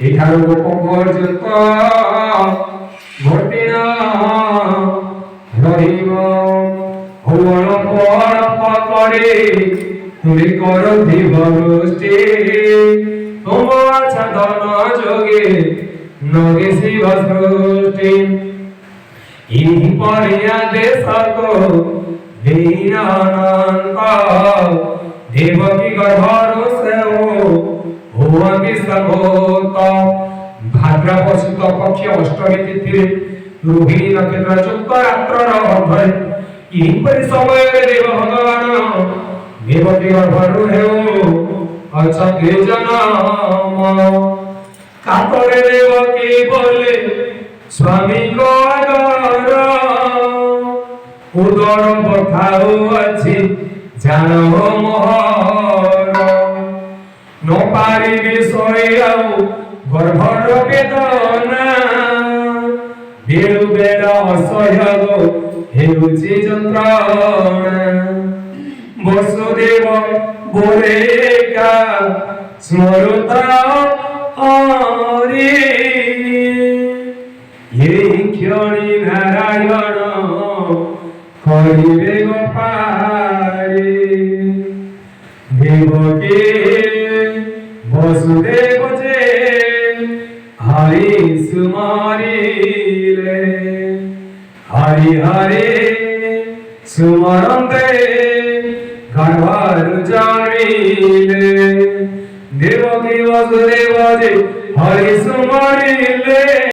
এখানে পর্যন্ত ঘটিল রহিব ভুবন পরে তুমি করো দিবষ্টি তোমার সাধন যোগে নগে শিব সৃষ্টি এই পরিয়া দেশক দীনানন্দ দেবকী গর্ভর সেও ভুবনী সর্বোত ভাদ্রপদ শুক্ল পক্ষ অষ্টমী তিথিরে রোহিণী নক্ষত্র যুক্ত রাত্রর অর্ধরে এইপরি ସମୟରେ ଦେବ ଭଗବାନ ଦେବକୀ ଗର୍ଭରୁ ହେଉ ଅଛନ୍ତି ଜନମ କାତରେ ଦେବକୀ ବୋଲେ ସ୍ୱାମୀଙ୍କ ଆଦର ଉଦର ପଠାଉ ଅଛି ଜାନ ମୋହର ନ ପାରିବି ଶୋଇଆଉ ଗର୍ଭର ବେଦନା ବେଳୁ ବେଳ ଅସହ୍ୟ ହେଉଛି ଯନ୍ତ୍ରଣା ବସୁଦେବ ବୋଲେକା ସ୍ମରୁତ ହରି এই ক্ষণি নারায়ণ করিবে গোপারে দেবকে বসুদেব যে হরি সুমারিলে হরি হরি সুমরন্তে গর্ভর জানিলে দেবকী বসুদেব যে হরি সুমারিলে